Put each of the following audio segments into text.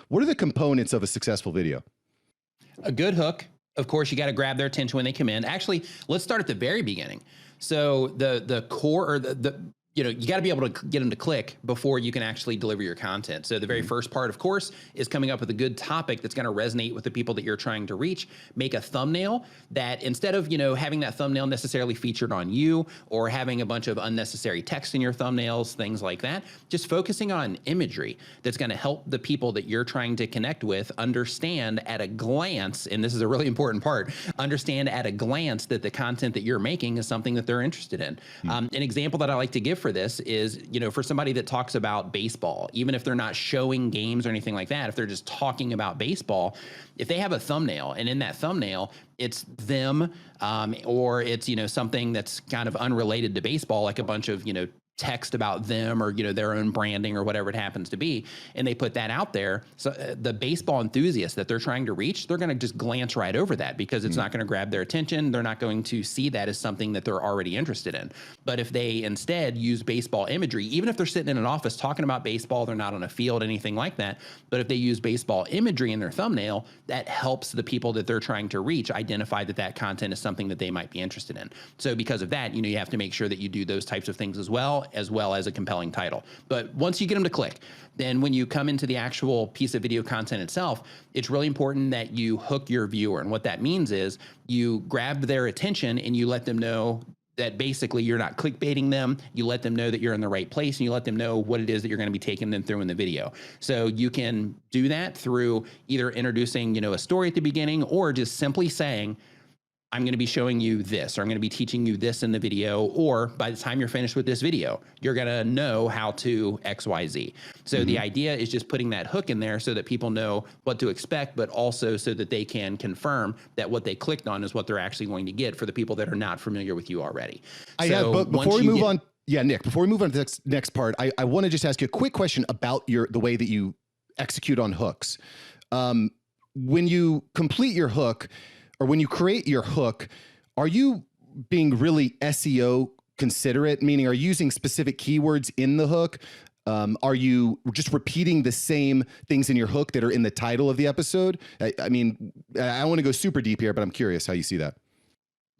What are the components of a successful video? A good hook. Of course, you got to grab their attention when they come in. Actually, let's start at the very beginning. So the core, or you know, you got to be able to get them to click before you can actually deliver your content. So the very first part, of course, is coming up with a good topic that's going to resonate with the people that you're trying to reach. Make a thumbnail that, instead of, you know, having that thumbnail necessarily featured on you or having a bunch of unnecessary text in your thumbnails, things like that, just focusing on imagery that's going to help the people that you're trying to connect with understand at a glance, and this is a really important part, understand at a glance that the content that you're making is something that they're interested in. An example that I like to give for this is, you know, for somebody that talks about baseball, even if they're not showing games or anything like that, if they're just talking about baseball, if they have a thumbnail and in that thumbnail, it's them, or it's, you know, something that's kind of unrelated to baseball, like a bunch of, you know, text about them or, you know, their own branding or whatever it happens to be, and they put that out there. So the baseball enthusiasts that they're trying to reach, they're going to just glance right over that because it's not going to grab their attention. They're not going to see that as something that they're already interested in. But if they instead use baseball imagery, even if they're sitting in an office talking about baseball, they're not on a field, anything like that. But if they use baseball imagery in their thumbnail, that helps the people that they're trying to reach identify that that content is something that they might be interested in. So because of that, you know, you have to make sure that you do those types of things as well as a compelling title. But once you get them to click, then when you come into the actual piece of video content itself, it's really important that you hook your viewer. And what that means is you grab their attention and you let them know that basically you're not clickbaiting them. You let them know that you're in the right place, and you let them know what it is that you're going to be taking them through in the video. So you can do that through either introducing, you know, a story at the beginning, or just simply saying, I'm going to be showing you this, or I'm going to be teaching you this in the video, or by the time you're finished with this video, you're going to know how to XYZ. So the idea is just putting that hook in there so that people know what to expect, but also so that they can confirm that what they clicked on is what they're actually going to get for the people that are not familiar with you already. But before we move on, Nick, before we move on to the next part, I want to just ask you a quick question about the way that you execute on hooks. When you complete your hook, or when you create your hook, are you being really SEO considerate? Meaning, are you using specific keywords in the hook? Are you just repeating the same things in your hook that are in the title of the episode? I mean, I don't want to go super deep here, but I'm curious how you see that.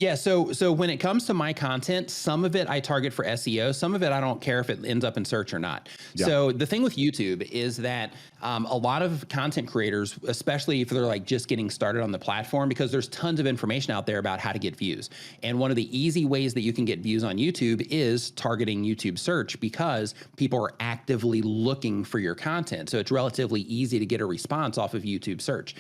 Yeah, so when it comes to my content, some of it I target for SEO, some of it I don't care if it ends up in search or not. Yeah. So the thing with YouTube is that a lot of content creators, especially if they're like just getting started on the platform, because there's tons of information out there about how to get views. And one of the easy ways that you can get views on YouTube is targeting YouTube search, because people are actively looking for your content. So it's relatively easy to get a response off of YouTube search.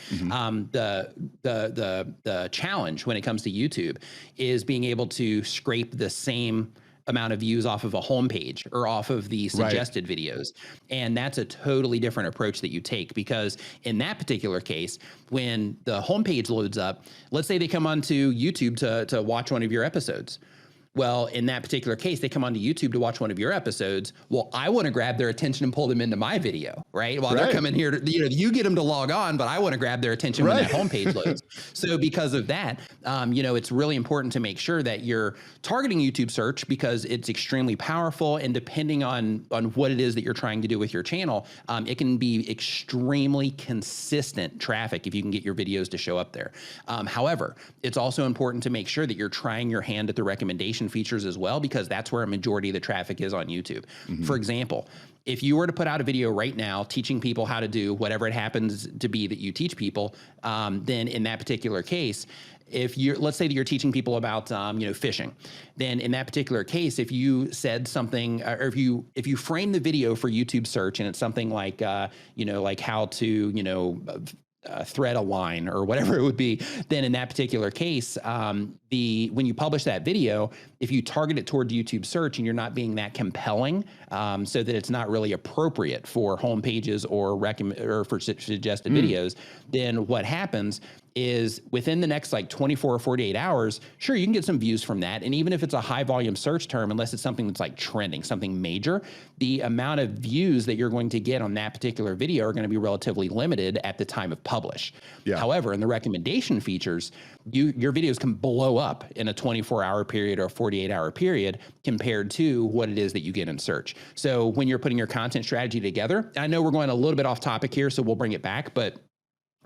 The challenge when it comes to YouTube is being able to scrape the same amount of views off of a homepage or off of the suggested videos. And that's a totally different approach that you take, because in that particular case, when the homepage loads up, let's say they come onto YouTube to watch one of your episodes. Well, in that particular case, they come onto YouTube to watch one of your episodes. Well, I want to grab their attention and pull them into my video, right? While they're coming here, you get them to log on, but I want to grab their attention when that homepage loads. So because of that, it's really important to make sure that you're targeting YouTube search, because it's extremely powerful. And depending on what it is that you're trying to do with your channel, it can be extremely consistent traffic if you can get your videos to show up there. However, it's also important to make sure that you're trying your hand at the recommendation features as well, because that's where a majority of the traffic is on YouTube. For example, if you were to put out a video right now teaching people how to do whatever it happens to be that you teach people, then in that particular case, let's say that you're teaching people about, fishing, then in that particular case, if you said something, or if you frame the video for YouTube search and it's something like, like how to, thread a line or whatever it would be, then in that particular case, when you publish that video, if you target it toward YouTube search and you're not being that compelling, so that it's not really appropriate for home pages or for suggested videos, then what happens is within the next like 24 or 48 hours, sure, you can get some views from that. And even if it's a high volume search term, unless it's something that's like trending, something major, the amount of views that you're going to get on that particular video are going to be relatively limited at the time of publish. Yeah. However, in the recommendation features, your videos can blow up in a 24-hour period or a 48-hour period compared to what it is that you get in search. So when you're putting your content strategy together, I know we're going a little bit off topic here, so we'll bring it back, but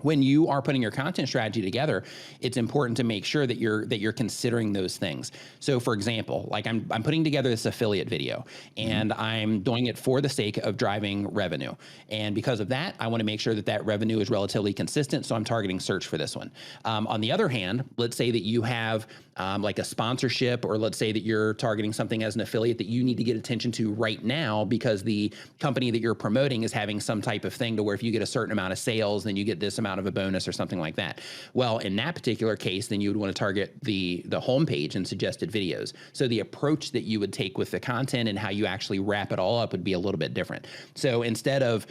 when you are putting your content strategy together, it's important to make sure that you're considering those things. So for example, like I'm putting together this affiliate video and I'm doing it for the sake of driving revenue. And because of that, I want to make sure that that revenue is relatively consistent. So I'm targeting search for this one. On the other hand, let's say that you have like a sponsorship, or let's say that you're targeting something as an affiliate that you need to get attention to right now because the company that you're promoting is having some type of thing to where if you get a certain amount of sales, then you get this amount of a bonus or something like that. Well, in that particular case, then you would want to target the homepage and suggested videos. So the approach that you would take with the content and how you actually wrap it all up would be a little bit different. So instead of,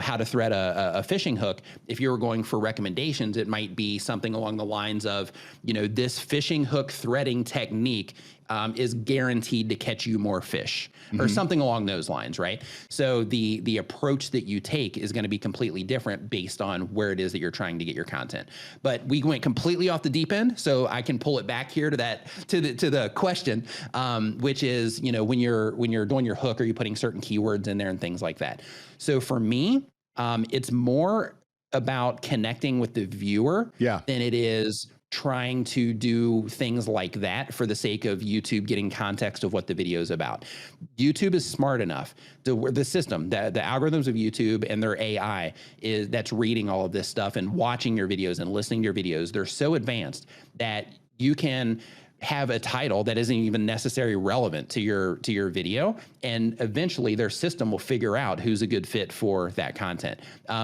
how to thread a fishing hook, if you were going for recommendations, it might be something along the lines of, this fishing hook threading technique is guaranteed to catch you more fish, or something along those lines, right? So the approach that you take is going to be completely different based on where it is that you're trying to get your content. But we went completely off the deep end, so I can pull it back here to the question, which is, when you're doing your hook, are you putting certain keywords in there and things like that? So for me, it's more about connecting with the viewer than it is trying to do things like that for the sake of YouTube getting context of what the video is about. YouTube is smart enough, the system, the algorithms of YouTube and their AI that's reading all of this stuff and watching your videos and listening to your videos. They're so advanced that you can have a title that isn't even necessarily relevant to your video, and eventually their system will figure out who's a good fit for that content.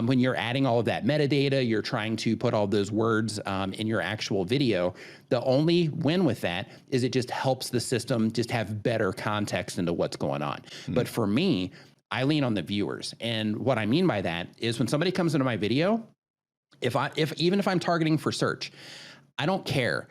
When you're adding all of that metadata, you're trying to put all those words in your actual video. The only win with that is it just helps the system just have better context into what's going on. But for me, I lean on the viewers, and what I mean by that is when somebody comes into my video, even if I'm targeting for search, I don't care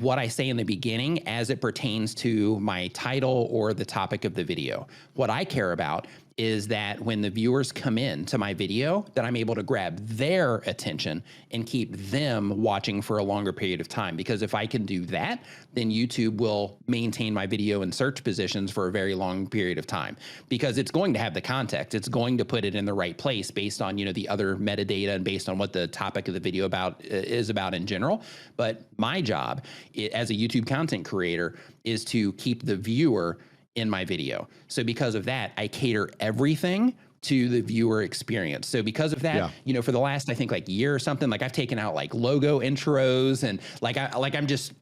what I say in the beginning as it pertains to my title or the topic of the video. What I care about is that when the viewers come in to my video, that I'm able to grab their attention and keep them watching for a longer period of time. Because if I can do that, then YouTube will maintain my video in search positions for a very long period of time, because it's going to have the context. It's going to put it in the right place based on, the other metadata and based on what the topic of the video is about in general. But my job as a YouTube content creator is to keep the viewer in my video. So because of that, I cater everything to the viewer experience. So because of that, for the last, I think like year or something, like I've taken out like logo intros and I'm just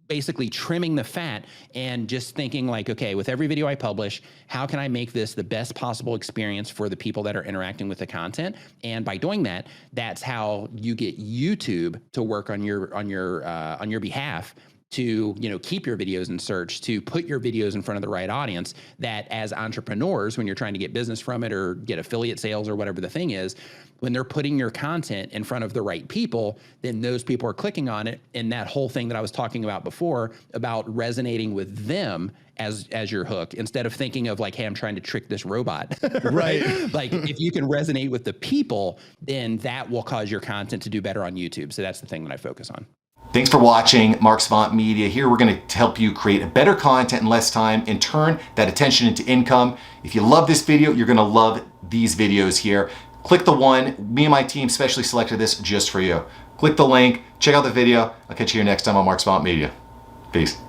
basically trimming the fat and just thinking like, okay, with every video I publish, how can I make this the best possible experience for the people that are interacting with the content? And by doing that, that's how you get YouTube to work on your behalf, to keep your videos in search, to put your videos in front of the right audience, that as entrepreneurs, when you're trying to get business from it or get affiliate sales or whatever the thing is, when they're putting your content in front of the right people, then those people are clicking on it. And that whole thing that I was talking about before about resonating with them as your hook, instead of thinking of like, hey, I'm trying to trick this robot, right? Like if you can resonate with the people, then that will cause your content to do better on YouTube. So that's the thing that I focus on. Thanks for watching Mark Svant Media. Here we're going to help you create a better content in less time and turn that attention into income. If you love this video, you're going to love these videos here. Click the one. Me and my team specially selected this just for you. Click the link, check out the video. I'll catch you here next time on Mark Svant Media. Peace.